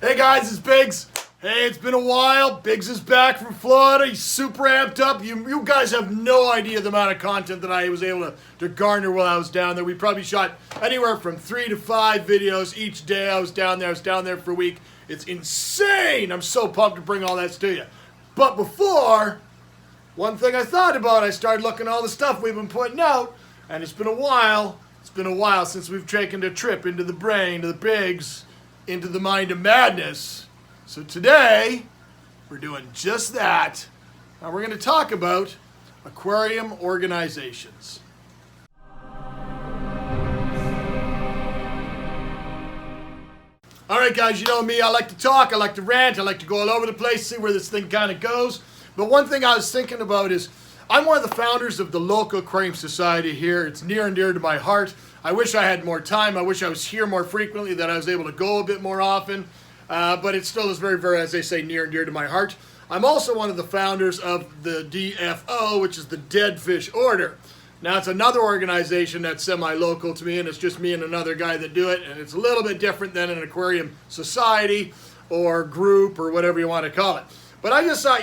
Hey guys, it's Biggs. Hey, it's been a while. Biggs is back from Florida. He's super amped up. You guys have no idea the amount of content that I was able to garner while I was down there. We probably shot anywhere from 3 to 5 videos each day I was down there. I was down there for a week. It's insane. I'm so pumped to bring all that to you. But before, one thing I thought about, I started looking at all the stuff we've been putting out, and it's been a while. It's been a while since we've taken a trip into the brain, to the Biggs, into the mind of madness. So today, we're doing just that. Now we're going to talk about aquarium organizations. Alright guys, you know me, I like to talk, I like to rant, I like to go all over the place, see where this thing kind of goes. But one thing I was thinking about is, I'm one of the founders of the local aquarium society here. It's near and dear to my heart. I wish I had more time. I wish I was here more frequently, that I was able to go a bit more often. But it still is very, very, as they say, near and dear to my heart. I'm also one of the founders of the DFO, which is the Dead Fish Order. Now, it's another organization that's semi-local to me, and it's just me and another guy that do it. And it's a little bit different than an aquarium society or group or whatever you want to call it. But I just thought,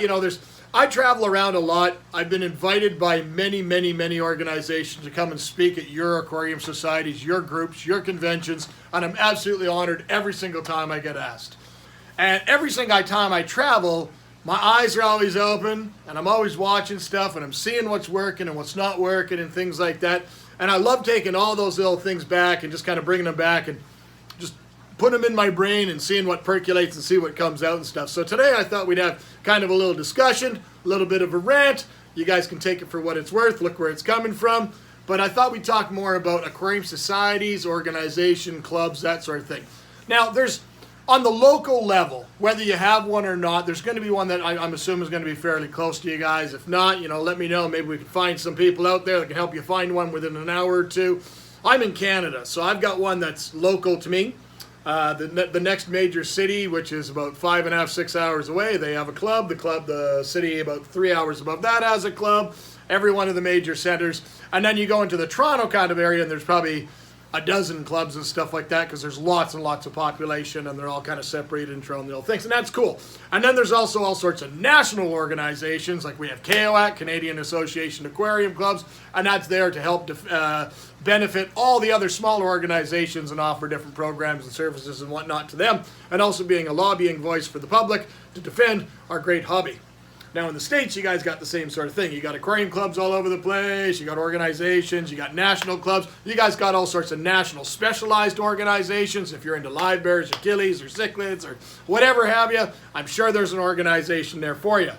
I travel around a lot. I've been invited by many, many, many organizations to come and speak at your aquarium societies, your groups, your conventions, and I'm absolutely honored every single time I get asked. And every single time I travel, my eyes are always open, and I'm always watching stuff, and I'm seeing what's working and what's not working and things like that. And I love taking all those little things back and just kind of bringing them back and just put them in my brain and seeing what percolates and see what comes out and stuff. So today I thought we'd have kind of a little discussion, a little bit of a rant. You guys can take it for what it's worth, look where it's coming from. But I thought we'd talk more about aquarium societies, organization, clubs, that sort of thing. Now, there's, on the local level, whether you have one or not, there's going to be one that I'm assuming is going to be fairly close to you guys. If not, let me know. Maybe we can find some people out there that can help you find one within an hour or two. I'm in Canada, so I've got one that's local to me. The next major city, which is about 5.5, 6 hours away, they have a club. The city about 3 hours above that has a club. Every one of the major centers. And then you go into the Toronto kind of area, and there's probably a dozen clubs and stuff like that, because there's lots and lots of population, and they're all kind of separated into their own little things, and that's cool. And then there's also all sorts of national organizations, like we have KOAC, Canadian Association Aquarium Clubs, and that's there to help benefit all the other smaller organizations and offer different programs and services and whatnot to them, and also being a lobbying voice for the public to defend our great hobby. Now in the States, you guys got the same sort of thing. You got aquarium clubs all over the place, you got organizations, you got national clubs, you guys got all sorts of national specialized organizations. If you're into live bears or gillies or cichlids or whatever have you, I'm sure there's an organization there for you.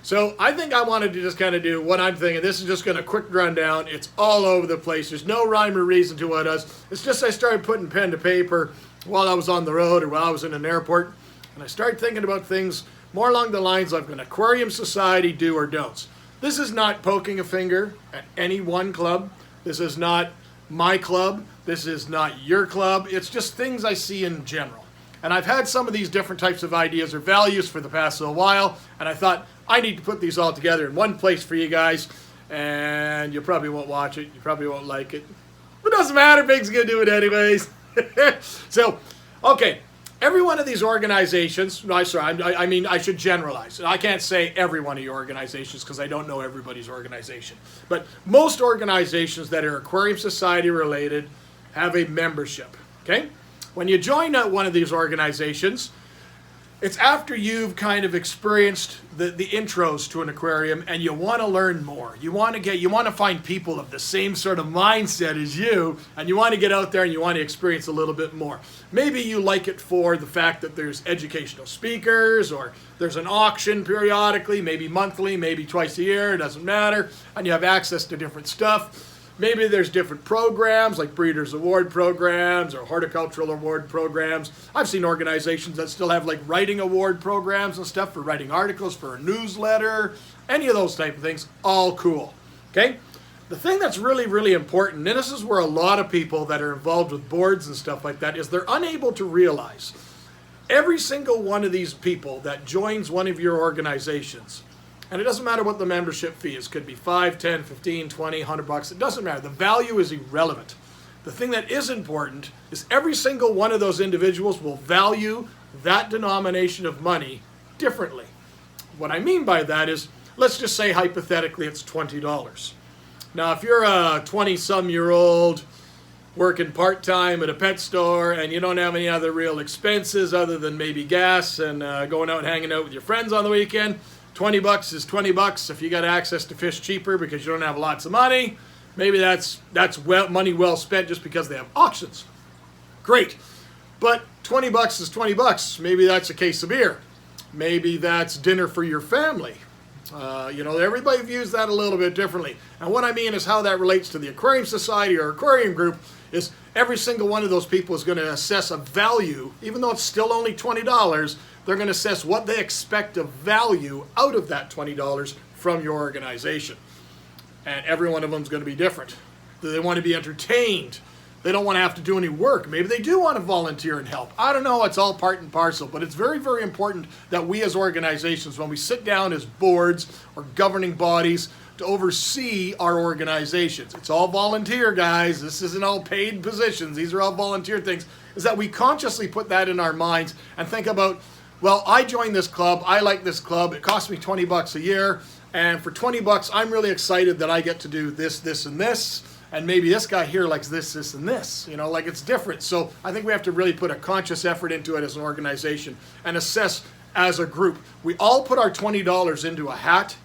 So I think I wanted to just kind of do what I'm thinking. This is just going to quick rundown. It's all over the place. There's no rhyme or reason to what it does. It's just I started putting pen to paper while I was on the road or while I was in an airport, and I started thinking about things more along the lines of an aquarium society do or don'ts. This is not poking a finger at any one club. This is not my club. This is not your club. It's just things I see in general. And I've had some of these different types of ideas or values for the past little while, and I thought I need to put these all together in one place for you guys, and you probably won't watch it. You probably won't like it. But it doesn't matter. Big's going to do it anyways. So, okay. Every one of these organizations, I should generalize. I can't say every one of your organizations because I don't know everybody's organization. But most organizations that are aquarium society related have a membership, okay? When you join one of these organizations, it's after you've kind of experienced the intros to an aquarium and you want to learn more. You want to find people of the same sort of mindset as you, and you want to get out there and you want to experience a little bit more. Maybe you like it for the fact that there's educational speakers, or there's an auction periodically, maybe monthly, maybe twice a year, it doesn't matter, and you have access to different stuff. Maybe there's different programs like Breeders' Award programs or Horticultural Award programs. I've seen organizations that still have like writing award programs and stuff for writing articles for a newsletter, any of those type of things, all cool, okay? The thing that's really, really important, and this is where a lot of people that are involved with boards and stuff like that, is they're unable to realize every single one of these people that joins one of your organizations, and it doesn't matter what the membership fee is. It could be 5, 10, 15, 20, $100. It doesn't matter. The value is irrelevant. The thing that is important is every single one of those individuals will value that denomination of money differently. What I mean by that is, let's just say hypothetically it's $20. Now, if you're a 20-some-year-old working part-time at a pet store and you don't have any other real expenses other than maybe gas and going out and hanging out with your friends on the weekend, $20 is $20. If you got access to fish cheaper because you don't have lots of money, maybe that's money well spent just because they have auctions. Great. But $20 is $20. Maybe that's a case of beer. Maybe that's dinner for your family. Everybody views that a little bit differently. And what I mean is how that relates to the Aquarium Society or Aquarium Group is every single one of those people is going to assess a value, even though it's still only $20, they're going to assess what they expect of value out of that $20 from your organization. And every one of them is going to be different. They want to be entertained. They don't want to have to do any work. Maybe they do want to volunteer and help. I don't know. It's all part and parcel. But it's very, very important that we as organizations, when we sit down as boards or governing bodies to oversee our organizations, it's all volunteer, guys. This isn't all paid positions. These are all volunteer things. Is that we consciously put that in our minds and think about, well, I joined this club. I like this club. It costs me $20 a year. And for $20, I'm really excited that I get to do this, this, and this. And maybe this guy here likes this, this, and this. Like it's different. So I think we have to really put a conscious effort into it as an organization and assess as a group. We all put our $20 into a hat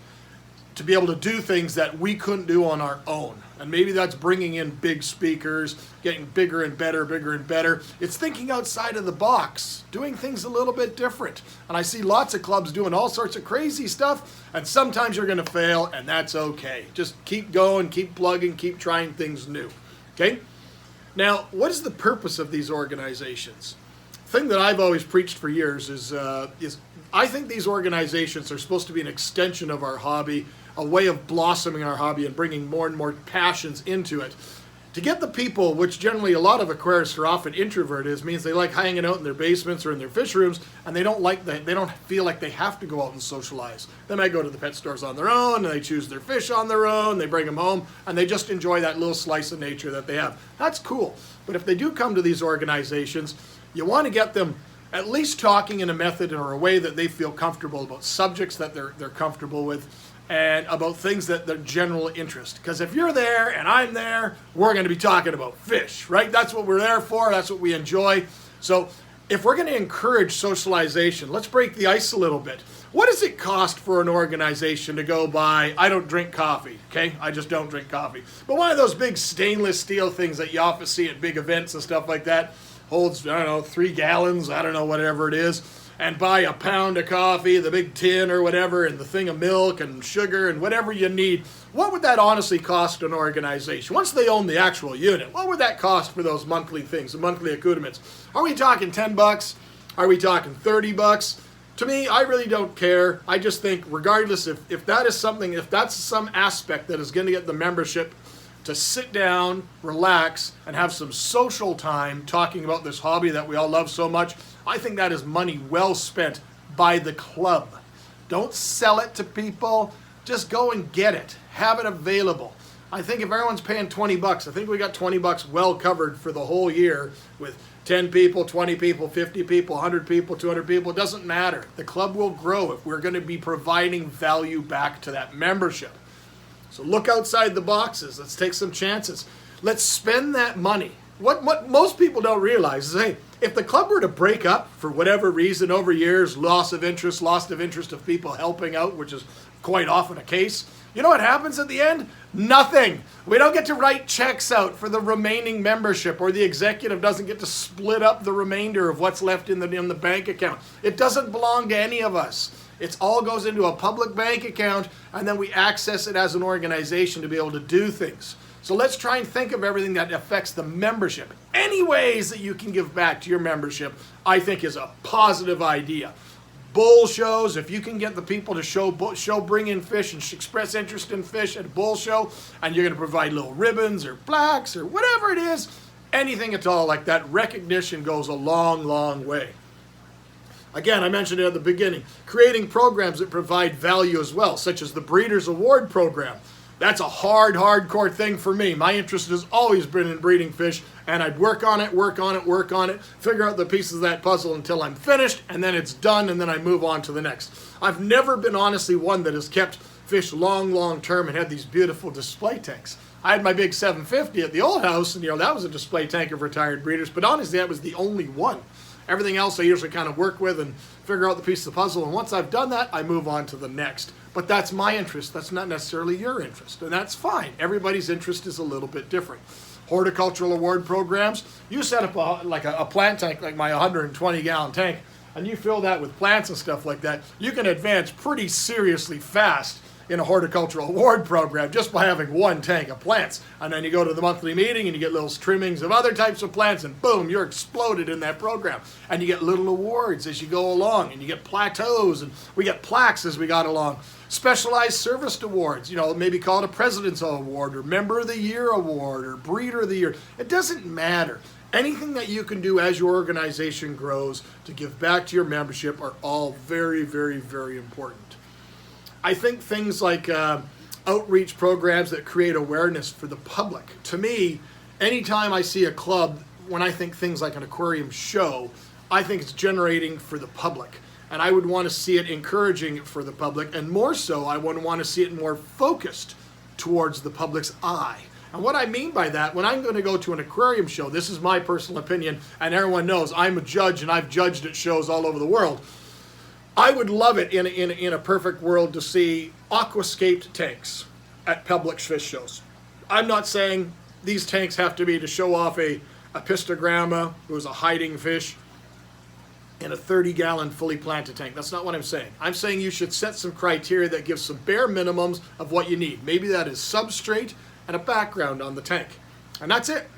to be able to do things that we couldn't do on our own. And maybe that's bringing in big speakers, getting bigger and better, bigger and better. It's thinking outside of the box, doing things a little bit different. And I see lots of clubs doing all sorts of crazy stuff, and sometimes you're going to fail, and that's okay. Just keep going, keep plugging, keep trying things new. Okay? Now, what is the purpose of these organizations? The thing that I've always preached for years is I think these organizations are supposed to be an extension of our hobby, a way of blossoming our hobby and bringing more and more passions into it. To get the people, which generally a lot of Aquarists are often introverted, means they like hanging out in their basements or in their fish rooms, and they don't feel like they have to go out and socialize. They might go to the pet stores on their own, and they choose their fish on their own, they bring them home, and they just enjoy that little slice of nature that they have. That's cool. But if they do come to these organizations, you want to get them at least talking in a method or a way that they feel comfortable about subjects that they're comfortable with, and about things that they're general interest. Because if you're there and I'm there, we're going to be talking about fish, right? That's what we're there for. That's what we enjoy. So if we're going to encourage socialization, let's break the ice a little bit. What does it cost for an organization to go buy, I don't drink coffee, okay? I just don't drink coffee. But one of those big stainless steel things that you often see at big events and stuff like that, holds, 3 gallons, whatever it is, and buy a pound of coffee, the big tin or whatever, and the thing of milk and sugar and whatever you need. What would that honestly cost an organization? Once they own the actual unit, what would that cost for those monthly things, the monthly accoutrements? Are we talking $10? Are we talking $30? To me, I really don't care. I just think regardless if that is something, if that's some aspect that is going to get the membership to sit down, relax, and have some social time talking about this hobby that we all love so much, I think that is money well spent by the club. Don't sell it to people. Just go and get it. Have it available. I think if everyone's paying $20, I think we got $20 well covered for the whole year with 10 people, 20 people, 50 people, 100 people, 200 people. It doesn't matter. The club will grow if we're going to be providing value back to that membership. So look outside the boxes. Let's take some chances. Let's spend that money. What most people don't realize is, hey, if the club were to break up for whatever reason over years, loss of interest of people helping out, which is quite often a case, you know what happens at the end? Nothing. We don't get to write checks out for the remaining membership, or the executive doesn't get to split up the remainder of what's left in the bank account. It doesn't belong to any of us. It all goes into a public bank account, and then we access it as an organization to be able to do things. So let's try and think of everything that affects the membership. Any ways that you can give back to your membership, I think is a positive idea. Bull shows, if you can get the people to bring in fish and express interest in fish at a bull show, and you're going to provide little ribbons or plaques or whatever it is, anything at all like that, recognition goes a long, long way. Again, I mentioned it at the beginning, creating programs that provide value as well, such as the Breeders' Award program. That's a hardcore thing for me. My interest has always been in breeding fish, and I'd work on it, figure out the pieces of that puzzle until I'm finished, and then it's done, and then I move on to the next. I've never been honestly one that has kept fish long term and had these beautiful display tanks. I had my big 750 at the old house, and that was a display tank of retired breeders, but honestly that was the only one. Everything else I usually kind of work with and figure out the piece of the puzzle, and once I've done that, I move on to the next. But that's my interest. That's not necessarily your interest, and that's fine. Everybody's interest is a little bit different. Horticultural award programs, you set up a plant tank like my 120-gallon tank, and you fill that with plants and stuff like that, you can advance pretty seriously fast in a horticultural award program just by having one tank of plants. And then you go to the monthly meeting and you get little trimmings of other types of plants, and boom, you're exploded in that program. And you get little awards as you go along, and you get plateaus, and we get plaques as we got along. Specialized service awards, maybe call it a President's Award or Member of the Year Award or Breeder of the Year. It doesn't matter. Anything that you can do as your organization grows to give back to your membership are all very important. I think things like outreach programs that create awareness for the public. To me, anytime I see a club, when I think things like an aquarium show, I think it's generating for the public. And I would want to see it encouraging for the public, and more so, I would want to see it more focused towards the public's eye. And what I mean by that, when I'm going to go to an aquarium show, this is my personal opinion, and everyone knows I'm a judge and I've judged at shows all over the world. I would love it in a perfect world to see aquascaped tanks at public fish shows. I'm not saying these tanks have to be to show off a pistogramma, who is a hiding fish, in a 30-gallon fully planted tank. That's not what I'm saying. I'm saying you should set some criteria that gives some bare minimums of what you need. Maybe that is substrate and a background on the tank. And that's it.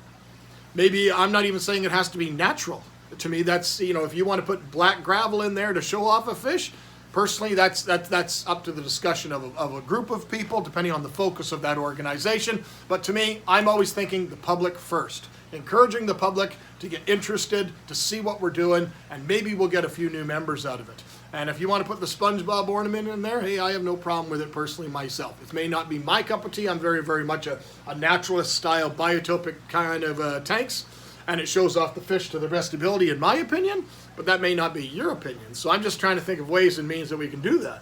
Maybe I'm not even saying it has to be natural. To me, that's, if you want to put black gravel in there to show off a fish, personally, that's up to the discussion of a group of people, depending on the focus of that organization. But to me, I'm always thinking the public first. Encouraging the public to get interested, to see what we're doing, and maybe we'll get a few new members out of it. And if you want to put the SpongeBob ornament in there, hey, I have no problem with it personally myself. It may not be my cup of tea. I'm very much a naturalist-style, biotopic kind of tanks, and it shows off the fish to the best ability, in my opinion, but that may not be your opinion. So I'm just trying to think of ways and means that we can do that.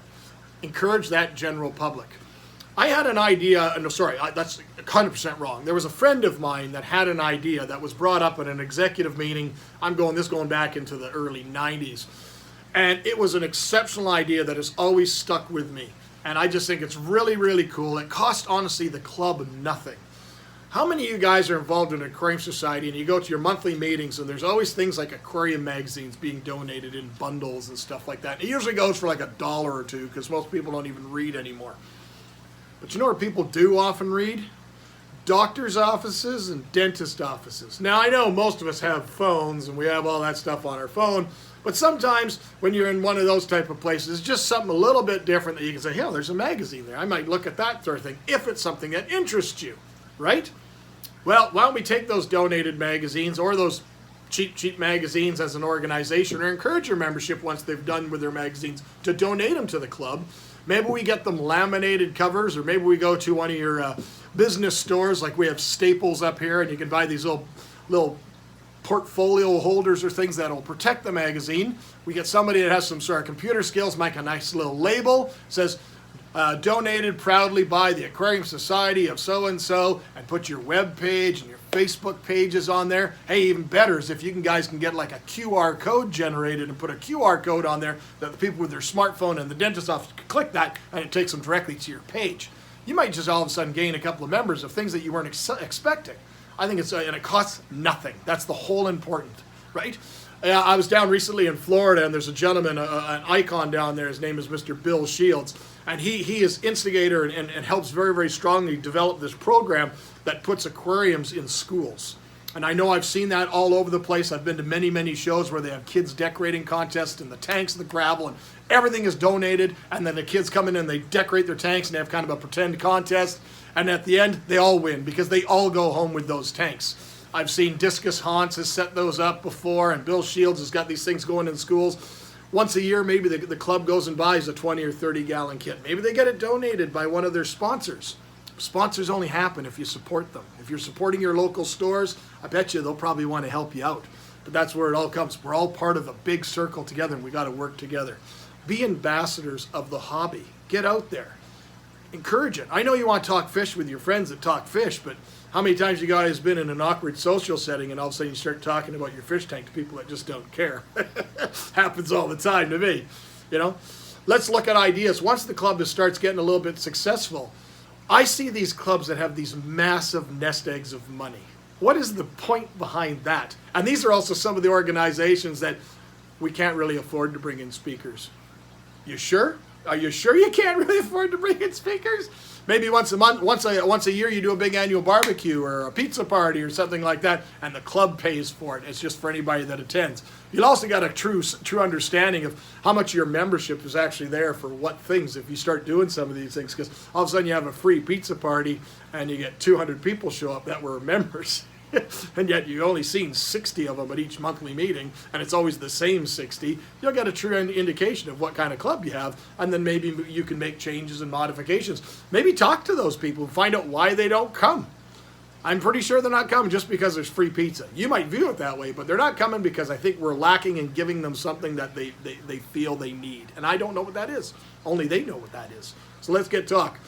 Encourage that general public. I had an idea, that's 100% wrong. There was a friend of mine that had an idea that was brought up at an executive meeting. Going back into the early 90s. And it was an exceptional idea that has always stuck with me. And I just think it's really cool. It cost, honestly, the club nothing. How many of you guys are involved in an aquarium society and you go to your monthly meetings and there's always things like aquarium magazines being donated in bundles and stuff like that? It usually goes for like $1 or $2 because most people don't even read anymore. But you know where people do often read? Doctors' offices and dentist offices. Now, I know most of us have phones and we have all that stuff on our phone, but sometimes when you're in one of those type of places, it's just something a little bit different that you can say, hell, there's a magazine there. I might look at that sort of thing if it's something that interests you, right? Well, why don't we take those donated magazines or those cheap magazines as an organization, or encourage your membership once they've done with their magazines to donate them to the club. Maybe we get them laminated covers, or maybe we go to one of your business stores, like we have Staples up here, and you can buy these little portfolio holders or things that will protect the magazine. We get somebody that has some sort of computer skills, make a nice little label, says, donated proudly by the Aquarium Society of so-and-so, and put your web page and your Facebook pages on there. Hey, even better is if you guys can get like a QR code generated and put a QR code on there that the people with their smartphone and the dentist office can click that, and it takes them directly to your page. You might just all of a sudden gain a couple of members of things that you weren't expecting. I think and it costs nothing. That's the whole important, right? I was down recently in Florida, and there's a gentleman, an icon down there. His name is Mr. Bill Shields, and he is instigator and helps very strongly develop this program that puts aquariums in schools. And I know I've seen that all over the place. I've been to many shows where they have kids decorating contests, and the tanks and the gravel and everything is donated, and then the kids come in and they decorate their tanks and they have kind of a pretend contest, and at the end they all win because they all go home with those tanks. I've seen Discus Haunts has set those up before, and Bill Shields has got these things going in schools. Once a year, maybe the club goes and buys a 20 or 30 gallon kit. Maybe they get it donated by one of their sponsors. Sponsors only happen if you support them. If you're supporting your local stores, I bet you they'll probably want to help you out. But that's where it all comes. We're all part of a big circle together, and we got to work together. Be ambassadors of the hobby. Get out there. Encourage it. I know you want to talk fish with your friends that talk fish, but how many times you guys been in an awkward social setting and all of a sudden you start talking about your fish tank to people that just don't care? Happens all the time to me. You know, let's look at ideas. Once the club starts getting a little bit successful, I see these clubs that have these massive nest eggs of money. What is the point behind that? And these are also some of the organizations that we can't really afford to bring in speakers. You sure? Are you sure you can't really afford to bring in speakers? Maybe once a month, once a year, you do a big annual barbecue or a pizza party or something like that, and the club pays for it. It's just for anybody that attends. You've also got a true understanding of how much your membership is actually there for what things if you start doing some of these things, because all of a sudden you have a free pizza party and you get 200 people show up that were members. And yet you've only seen 60 of them at each monthly meeting, and it's always the same 60. You'll get a true indication of what kind of club you have, and then maybe you can make changes and modifications. Maybe talk to those people and find out why they don't come. I'm pretty sure they're not coming just because there's free pizza. You might view it that way, but they're not coming because I think we're lacking in giving them something that they feel they need. And I don't know what that is. Only they know what that is. So let's get talk.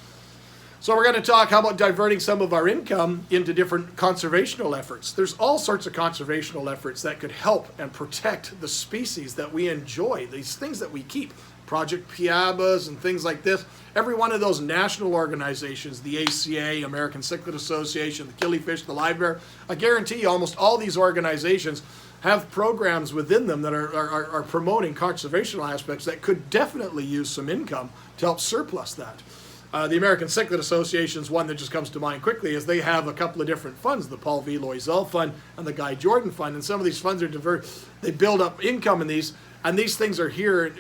So we're going to talk, how about diverting some of our income into different conservational efforts. There's all sorts of conservational efforts that could help and protect the species that we enjoy, these things that we keep. Project Piabas and things like this. Every one of those national organizations, the ACA, American Cichlid Association, the Killifish, the Live Bear, I guarantee you almost all these organizations have programs within them that are promoting conservational aspects that could definitely use some income to help surplus that. The American Cichlid Association is one that just comes to mind quickly, as they have a couple of different funds, the Paul V. Loisel Fund and the Guy Jordan Fund, and some of these funds are they build up income in these, and these things are here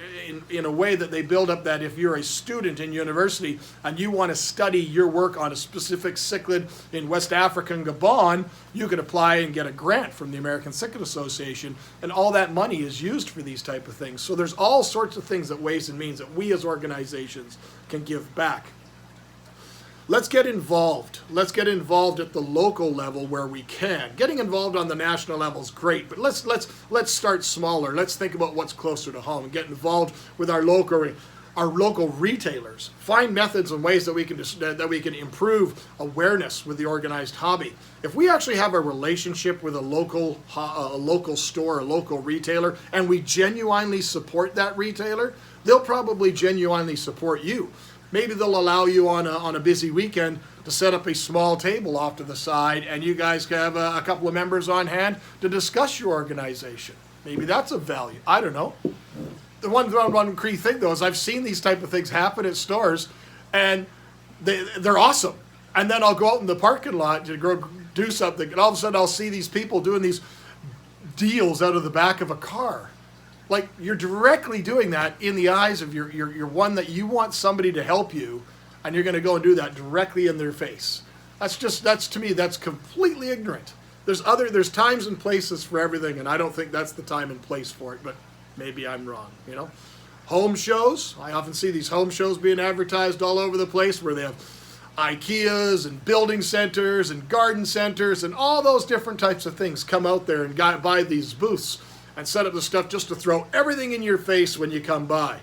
in a way that they build up that if you're a student in university and you want to study your work on a specific cichlid in West Africa and Gabon, you can apply and get a grant from the American Cichlid Association, and all that money is used for these type of things. So there's all sorts of things that ways and means that we as organizations can give back. Let's get involved. Let's get involved at the local level where we can. Getting involved on the national level is great, but let's start smaller. Let's think about what's closer to home and get involved with our local retailers. Find methods and ways that we can improve awareness with the organized hobby. If we actually have a relationship with a local store, a local retailer, and we genuinely support that retailer, they'll probably genuinely support you. Maybe they'll allow you on a busy weekend to set up a small table off to the side, and you guys can have a couple of members on hand to discuss your organization. Maybe that's of value. I don't know. The one key thing, though, is I've seen these type of things happen at stores, and they're awesome. And then I'll go out in the parking lot to go do something, and all of a sudden I'll see these people doing these deals out of the back of a car. Like, you're directly doing that in the eyes of your one that you want somebody to help you, and you're going to go and do that directly in their face. That's to me, that's completely ignorant. There's times and places for everything, and I don't think that's the time and place for it, but maybe I'm wrong, you know. Home shows, I often see these home shows being advertised all over the place where they have IKEAs and building centers and garden centers and all those different types of things come out there and buy these booths and set up the stuff just to throw everything in your face when you come by.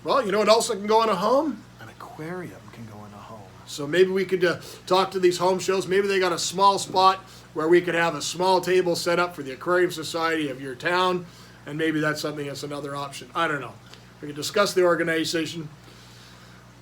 Well, you know what else can go in a home? An aquarium can go in a home. So maybe we could talk to these home shows. Maybe they got a small spot where we could have a small table set up for the Aquarium Society of your town, and maybe that's another option. I don't know. We could discuss the organization.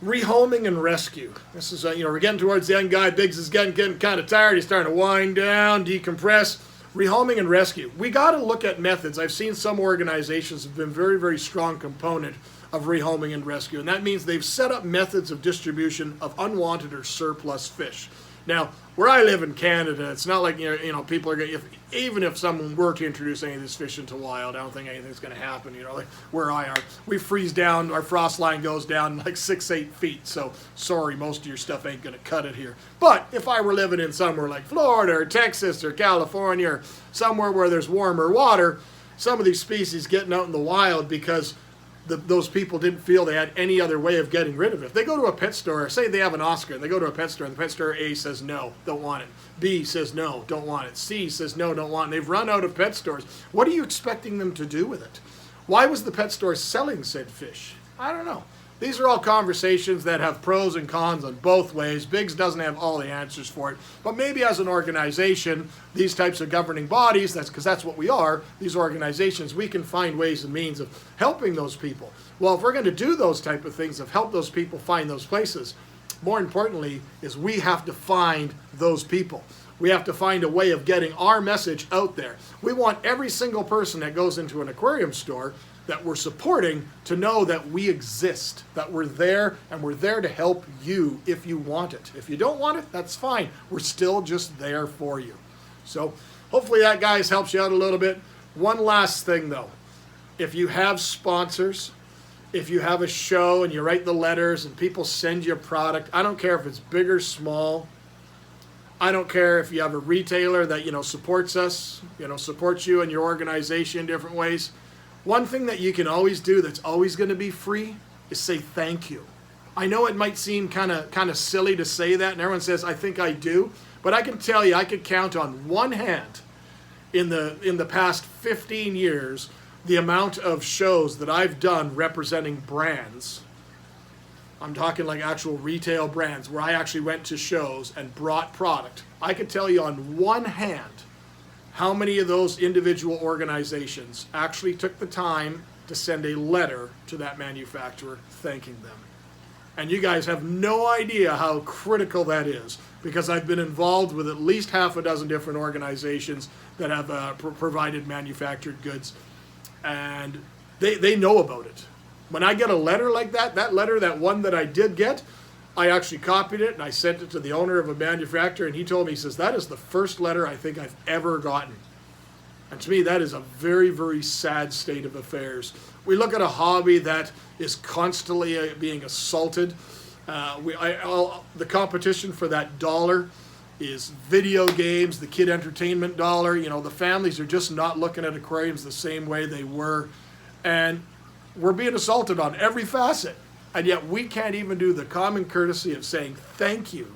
Rehoming and rescue. This is, we're getting towards the end. Guy Biggs is getting kind of tired. He's starting to wind down, decompress. Rehoming and rescue. We got to look at methods. I've seen some organizations have been very, very strong component of rehoming and rescue, and that means they've set up methods of distribution of unwanted or surplus fish. Now, where I live in Canada, it's not like people are going. Even if someone were to introduce any of this fish into wild, I don't think anything's going to happen. Like where I are, we freeze down. Our frost line goes down like 6-8 feet. So sorry, most of your stuff ain't going to cut it here. But if I were living in somewhere like Florida or Texas or California or somewhere where there's warmer water, some of these species getting out in the wild because those people didn't feel they had any other way of getting rid of it. If they go to a pet store, say they have an Oscar, and they go to a pet store, and the pet store A says no, don't want it. B says no, don't want it. C says no, don't want it. And they've run out of pet stores. What are you expecting them to do with it? Why was the pet store selling said fish? I don't know. These are all conversations that have pros and cons on both ways. Biggs doesn't have all the answers for it. But maybe as an organization, these types of governing bodies, because that's what we are, these organizations, we can find ways and means of helping those people. Well, if we're going to do those type of things, of help those people find those places, more importantly is we have to find those people. We have to find a way of getting our message out there. We want every single person that goes into an aquarium store that we're supporting to know that we exist, that we're there, and we're there to help you if you want it. If you don't want it, that's fine. We're still just there for you. So hopefully that, guys, helps you out a little bit. One last thing, though. If you have sponsors, if you have a show and you write the letters and people send you a product, I don't care if it's big or small. I don't care if you have a retailer that, supports us, supports you and your organization in different ways. One thing that you can always do that's always going to be free is say thank you. I know it might seem kind of silly to say that, and everyone says, I think I do, but I can tell you, I could count on one hand in the past 15 years the amount of shows that I've done representing brands. I'm talking like actual retail brands where I actually went to shows and brought product. I could tell you on one hand how many of those individual organizations actually took the time to send a letter to that manufacturer thanking them. And you guys have no idea how critical that is, because I've been involved with at least half a dozen different organizations that have provided manufactured goods, and they know about it. When I get a letter like that one that I did get, I actually copied it and I sent it to the owner of a manufacturer, and he told me, he says, that is the first letter I think I've ever gotten. And to me, that is a very, very sad state of affairs. We look at a hobby that is constantly being assaulted. The competition for that dollar is video games, the kid entertainment dollar. The families are just not looking at aquariums the same way they were. And we're being assaulted on every facet. And yet we can't even do the common courtesy of saying thank you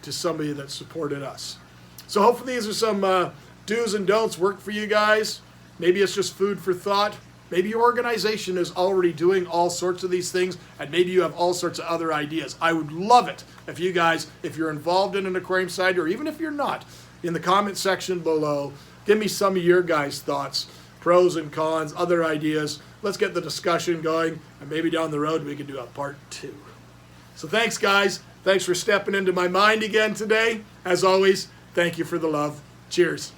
to somebody that supported us. So hopefully these are some do's and don'ts work for you guys. Maybe it's just food for thought. Maybe your organization is already doing all sorts of these things, and maybe you have all sorts of other ideas. I would love it if you guys, if you're involved in an aquarium site, or even if you're not, in the comment section below, give me some of your guys' thoughts, pros and cons, other ideas. Let's get the discussion going, and maybe down the road we can do a part 2. So thanks, guys. Thanks for stepping into my mind again today. As always, thank you for the love. Cheers.